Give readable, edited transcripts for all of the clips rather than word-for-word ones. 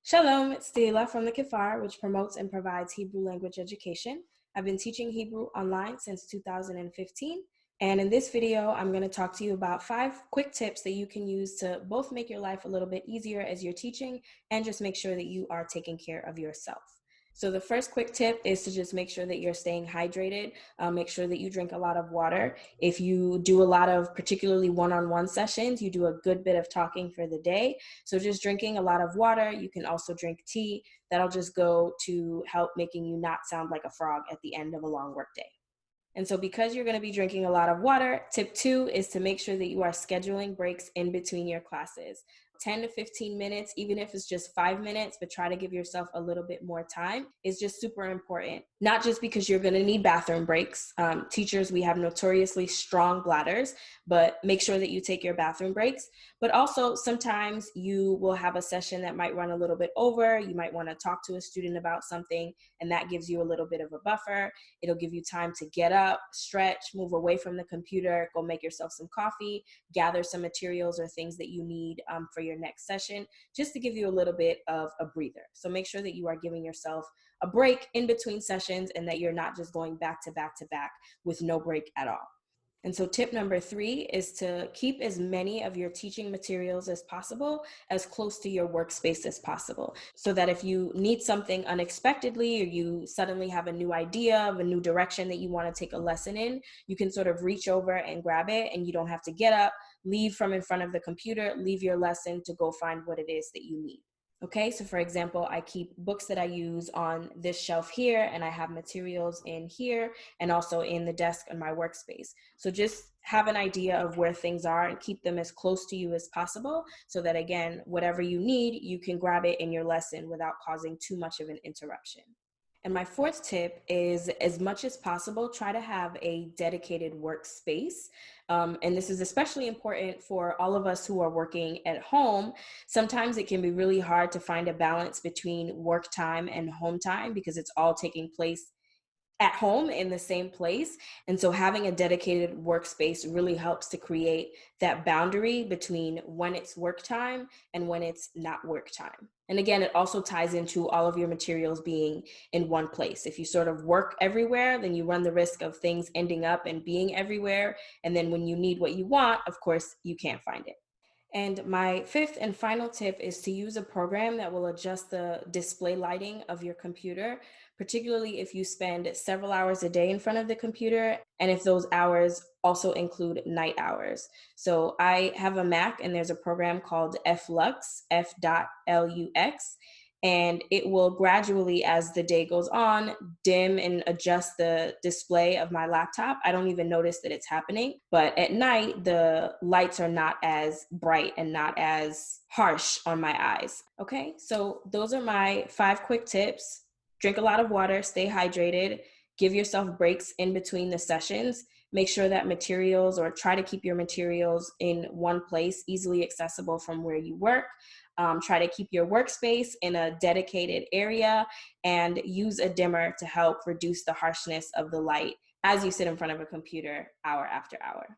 Shalom, it's Stila from the Kefar, which promotes and provides Hebrew language education. I've been teaching Hebrew online since 2015, and in this video, I'm going to talk to you about 5 quick tips that you can use to both make your life a little bit easier as you're teaching and just make sure that you are taking care of yourself. So the first quick tip is to just make sure that you're staying hydrated. Make sure that you drink a lot of water. If you do a lot of particularly one-on-one sessions, you do a good bit of talking for the day. So just drinking a lot of water. You can also drink tea. That'll just go to help making you not sound like a frog at the end of a long workday. And so because you're going to be drinking a lot of water, tip 2 is to make sure that you are scheduling breaks in between your classes. 10 to 15 minutes, even if it's just 5 minutes, but try to give yourself a little bit more time, is just super important. Not just because you're going to need bathroom breaks. Teachers, we have notoriously strong bladders, but make sure that you take your bathroom breaks. But also sometimes you will have a session that might run a little bit over. You might want to talk to a student about something, and that gives you a little bit of a buffer. It'll give you time to get up, stretch, move away from the computer, go make yourself some coffee, gather some materials or things that you need for your next session, just to give you a little bit of a breather. So make sure that you are giving yourself a break in between sessions and that you're not just going back to back to back with no break at all. And so tip number 3 is to keep as many of your teaching materials as possible as close to your workspace as possible, so that if you need something unexpectedly or you suddenly have a new idea of a new direction that you want to take a lesson in, you can sort of reach over and grab it, and you don't have to get up, leave from in front of the computer, leave your lesson to go find what it is that you need. Okay, so for example, I keep books that I use on this shelf here, and I have materials in here and also in the desk on my workspace. So just have an idea of where things are and keep them as close to you as possible so that, again, whatever you need, you can grab it in your lesson without causing too much of an interruption. And my 4th tip is, as much as possible, try to have a dedicated workspace. And this is especially important for all of us who are working at home. Sometimes it can be really hard to find a balance between work time and home time because it's all taking place at home in the same place. And so having a dedicated workspace really helps to create that boundary between when it's work time and when it's not work time. And again, it also ties into all of your materials being in one place. If you sort of work everywhere, then you run the risk of things ending up and being everywhere. And then when you need what you want, of course, you can't find it. And my 5th and final tip is to use a program that will adjust the display lighting of your computer, particularly if you spend several hours a day in front of the computer, and if those hours also include night hours. So I have a Mac, and there's a program called FLux, F.LUX, and it will gradually, as the day goes on, dim and adjust the display of my laptop. I don't even notice that it's happening, but at night, the lights are not as bright and not as harsh on my eyes. Okay, so those are my 5 quick tips. Drink a lot of water, stay hydrated, give yourself breaks in between the sessions, make sure that materials, or try to keep your materials in one place, easily accessible from where you work. Try to keep your workspace in a dedicated area, and use a dimmer to help reduce the harshness of the light as you sit in front of a computer hour after hour.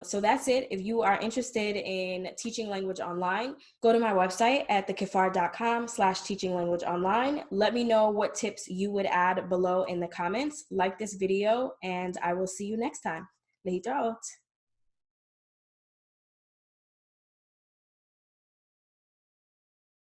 So that's it. If you are interested in teaching language online, go to my website at thekefar.com/teachinglanguageonline. Let me know what tips you would add below in the comments. Like this video, and I will see you next time. להתראות.